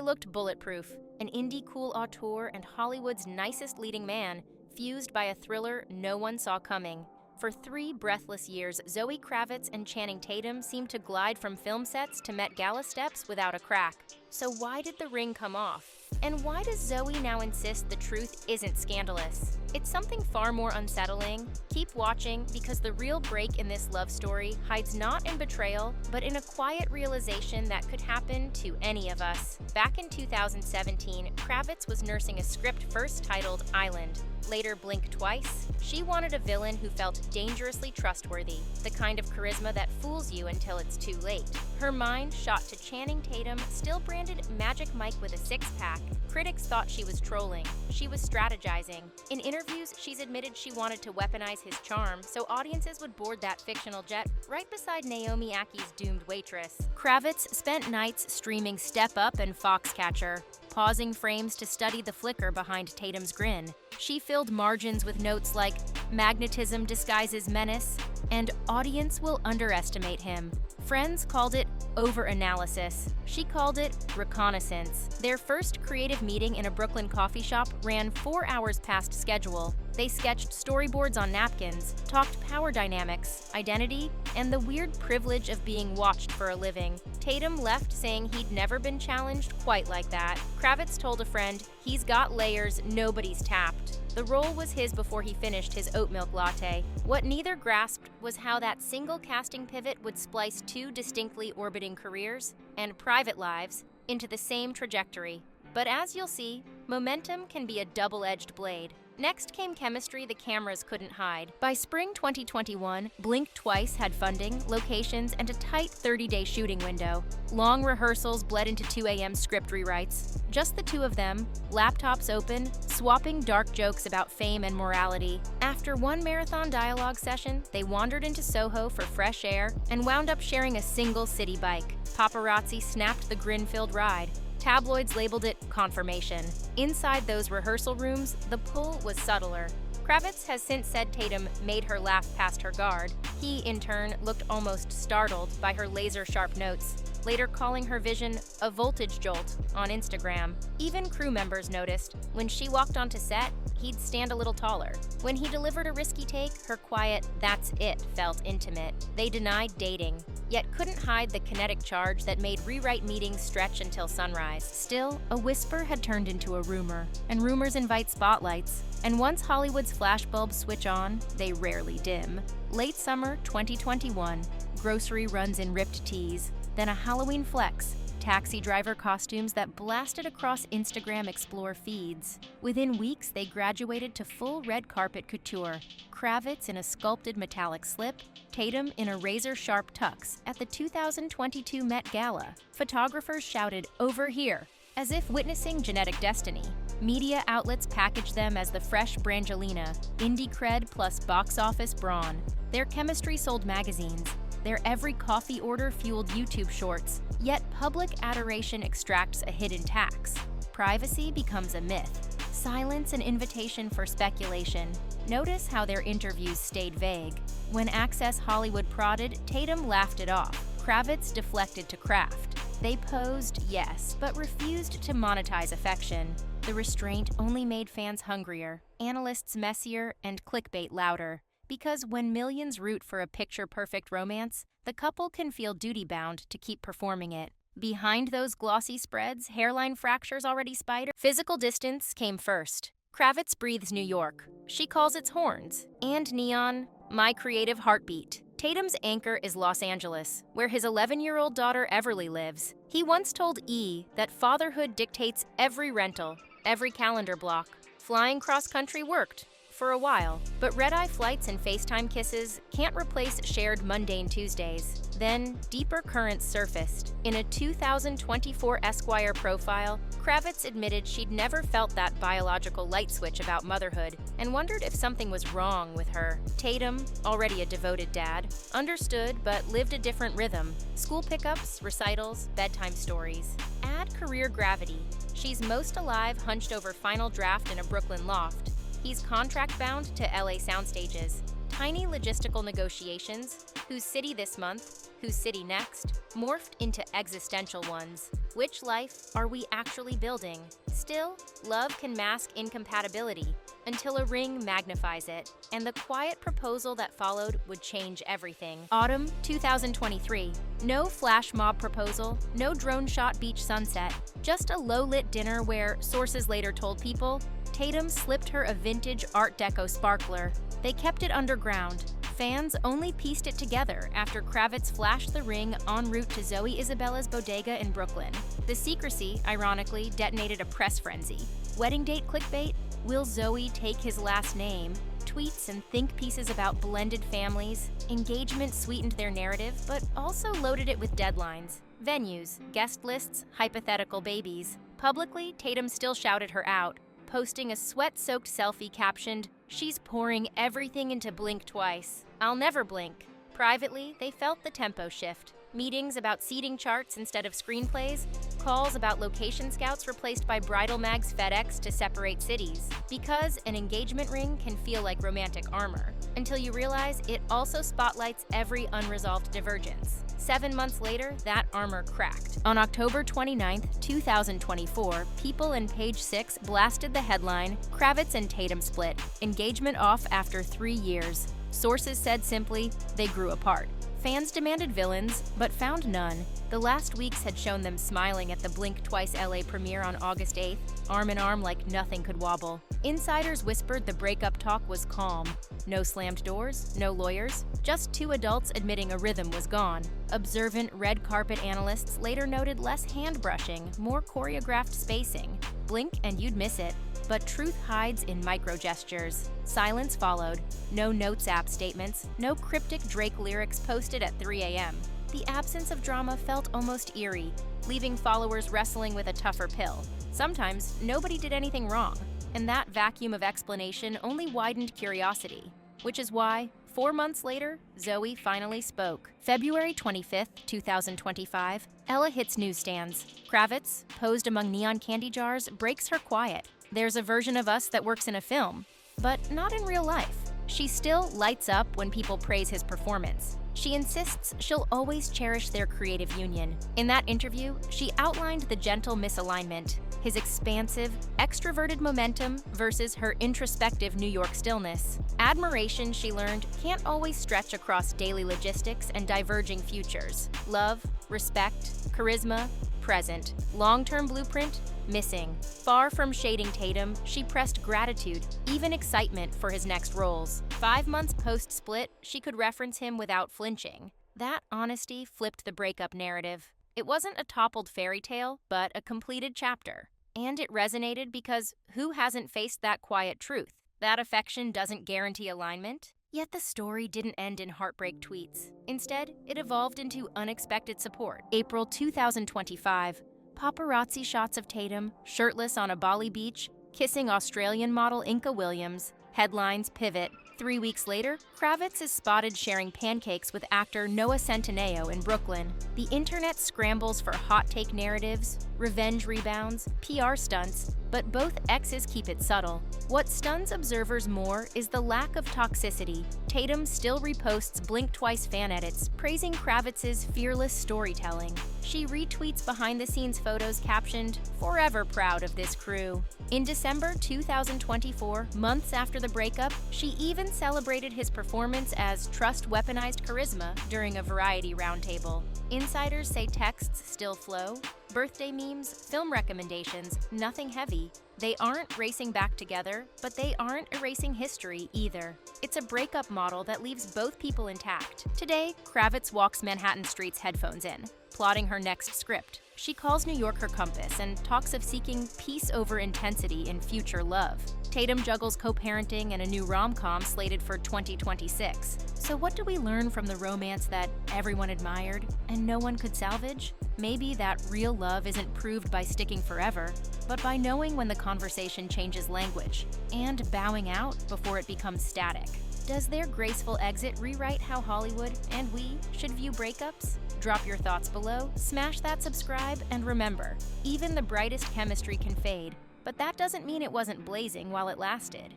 looked bulletproof, an indie cool auteur and Hollywood's nicest leading man, fused by a thriller no one saw coming. For 3 breathless years, Zoe Kravitz and Channing Tatum seemed to glide from film sets to Met Gala steps without a crack. So why did the ring come off? And why does Zoe now insist the truth isn't scandalous? It's something far more unsettling. Keep watching, because the real break in this love story hides not in betrayal, but in a quiet realization that could happen to any of us. Back in 2017, Kravitz was nursing a script first titled Island. Later, Blink Twice. She wanted a villain who felt dangerously trustworthy, the kind of charisma that fools you until it's too late. Her mind shot to Channing Tatum, still branded Magic Mike with a six-pack. Critics thought she was trolling. She was strategizing. In interviews, she's admitted she wanted to weaponize his charm so audiences would board that fictional jet right beside Naomi Ackie's doomed waitress. Kravitz spent nights streaming Step Up and Foxcatcher, pausing frames to study the flicker behind Tatum's grin. She filled margins with notes like, "Magnetism disguises menace," and "Audience will underestimate him." Friends called it over-analysis. She called it reconnaissance. Their first creative meeting in a Brooklyn coffee shop ran 4 hours past schedule. They sketched storyboards on napkins, talked power dynamics, identity, and the weird privilege of being watched for a living. Tatum left saying he'd never been challenged quite like that. Kravitz told a friend, "He's got layers nobody's tapped." The role was his before he finished his oat milk latte. What neither grasped was how that single casting pivot would splice 2 distinctly orbiting careers and private lives into the same trajectory. But as you'll see, momentum can be a double-edged blade. Next came chemistry the cameras couldn't hide. By spring 2021, Blink Twice had funding, locations, and a tight 30-day shooting window. Long rehearsals bled into 2 a.m. script rewrites. Just the 2 of them, laptops open, swapping dark jokes about fame and morality. After 1 marathon dialogue session, they wandered into Soho for fresh air and wound up sharing a single city bike. Paparazzi snapped the grin-filled ride. Tabloids labeled it confirmation. Inside those rehearsal rooms, the pull was subtler. Kravitz has since said Tatum made her laugh past her guard. He, in turn, looked almost startled by her laser-sharp notes, later calling her vision a voltage jolt on Instagram. Even crew members noticed. When she walked onto set, he'd stand a little taller. When he delivered a risky take, her quiet "that's it" felt intimate. They denied dating, yet couldn't hide the kinetic charge that made rewrite meetings stretch until sunrise. Still, a whisper had turned into a rumor, and rumors invite spotlights. And once Hollywood's flashbulbs switch on, they rarely dim. Late summer 2021, grocery runs in ripped tees, then a Halloween flex, taxi driver costumes that blasted across Instagram Explore feeds. Within weeks, they graduated to full red carpet couture. Kravitz in a sculpted metallic slip, Tatum in a razor-sharp tux at the 2022 Met Gala. Photographers shouted, "Over here," as if witnessing genetic destiny. Media outlets packaged them as the fresh Brangelina, indie cred plus box office brawn. Their chemistry sold magazines. Their every coffee order fueled YouTube shorts. Yet public adoration extracts a hidden tax. Privacy becomes a myth. Silence an invitation for speculation. Notice how their interviews stayed vague. When Access Hollywood prodded, Tatum laughed it off. Kravitz deflected to craft. They posed, yes, but refused to monetize affection. The restraint only made fans hungrier, analysts messier, and clickbait louder. Because when millions root for a picture-perfect romance, the couple can feel duty-bound to keep performing it. Behind those glossy spreads, hairline fractures already spider, physical distance came first. Kravitz breathes New York. She calls its horns. And neon, my creative heartbeat. Tatum's anchor is Los Angeles, where his 11-year-old daughter Everly lives. He once told E! That fatherhood dictates every rental, every calendar block. Flying cross-country worked. For a while, but red-eye flights and FaceTime kisses can't replace shared mundane Tuesdays. Then, deeper currents surfaced. In a 2024 Esquire profile, Kravitz admitted she'd never felt that biological light switch about motherhood and wondered if something was wrong with her. Tatum, already a devoted dad, understood but lived a different rhythm. School pickups, recitals, bedtime stories. Add career gravity. She's most alive hunched over final draft in a Brooklyn loft. He's contract-bound to LA soundstages. Tiny logistical negotiations, whose city this month, whose city next, morphed into existential ones. Which life are we actually building? Still, love can mask incompatibility until a ring magnifies it, and the quiet proposal that followed would change everything. Autumn 2023. No flash mob proposal, no drone shot beach sunset, just a low-lit dinner where, sources later told People, Tatum slipped her a vintage Art Deco sparkler. They kept it underground. Fans only pieced it together after Kravitz flashed the ring en route to Zoe Isabella's bodega in Brooklyn. The secrecy, ironically, detonated a press frenzy. Wedding date clickbait? Will Zoe take his last name? Tweets and think pieces about blended families. Engagement sweetened their narrative, but also loaded it with deadlines. Venues, guest lists, hypothetical babies. Publicly, Tatum still shouted her out, posting a sweat-soaked selfie captioned, "She's pouring everything into Blink Twice. I'll never blink." Privately, they felt the tempo shift. Meetings about seating charts instead of screenplays, calls about location scouts replaced by Bridal Mag's FedEx to separate cities. Because an engagement ring can feel like romantic armor, until you realize it also spotlights every unresolved divergence. 7 months later, that armor cracked. On October 29, 2024, People and Page Six blasted the headline, "Kravitz and Tatum split. Engagement off after 3 years." Sources said simply, they grew apart. Fans demanded villains, but found none. The last weeks had shown them smiling at the Blink Twice LA premiere on August 8th, arm in arm like nothing could wobble. Insiders whispered the breakup talk was calm. No slammed doors, no lawyers, just two adults admitting a rhythm was gone. Observant red carpet analysts later noted less hand brushing, more choreographed spacing. Blink and you'd miss it. But truth hides in micro gestures. Silence followed. No Notes app statements, no cryptic Drake lyrics posted at 3 a.m. The absence of drama felt almost eerie, leaving followers wrestling with a tougher pill. Sometimes, nobody did anything wrong, and that vacuum of explanation only widened curiosity. Which is why, 4 months later, Zoe finally spoke. February 25, 2025, Ella hits newsstands. Kravitz, posed among neon candy jars, breaks her quiet. There's a version of us that works in a film, but not in real life. She still lights up when people praise his performance. She insists she'll always cherish their creative union. In that interview, she outlined the gentle misalignment, his expansive, extroverted momentum versus her introspective New York stillness. Admiration, she learned, can't always stretch across daily logistics and diverging futures. Love, respect, charisma, present. Long-term blueprint, missing. Far from shading Tatum, she pressed gratitude, even excitement for his next roles. 5 months post-split, she could reference him without flinching. That honesty flipped the breakup narrative. It wasn't a toppled fairy tale, but a completed chapter. And it resonated because who hasn't faced that quiet truth? That affection doesn't guarantee alignment? Yet the story didn't end in heartbreak tweets. Instead, it evolved into unexpected support. April 2025. Paparazzi shots of Tatum, shirtless on a Bali beach, kissing Australian model Inca Williams. Headlines pivot. 3 weeks later, Kravitz is spotted sharing pancakes with actor Noah Centineo in Brooklyn. The internet scrambles for hot take narratives, revenge rebounds, PR stunts, but both exes keep it subtle. What stuns observers more is the lack of toxicity. Tatum still reposts Blink Twice fan edits, praising Kravitz's fearless storytelling. She retweets behind-the-scenes photos captioned, "Forever proud of this crew." In December 2024, months after the breakup, she even celebrated his performance as Trust Weaponized Charisma during a Variety roundtable. Insiders say texts still flow. Birthday memes, film recommendations, nothing heavy. They aren't racing back together, but they aren't erasing history either. It's a breakup model that leaves both people intact. Today, Kravitz walks Manhattan streets headphones in, plotting her next script. She calls New York her compass and talks of seeking peace over intensity in future love. Tatum juggles co-parenting and a new rom-com slated for 2026. So what do we learn from the romance that everyone admired and no one could salvage? Maybe that real love isn't proved by sticking forever, but by knowing when the conversation changes language and bowing out before it becomes static. Does their graceful exit rewrite how Hollywood and we should view breakups? Drop your thoughts below, smash that subscribe, and remember, even the brightest chemistry can fade, but that doesn't mean it wasn't blazing while it lasted.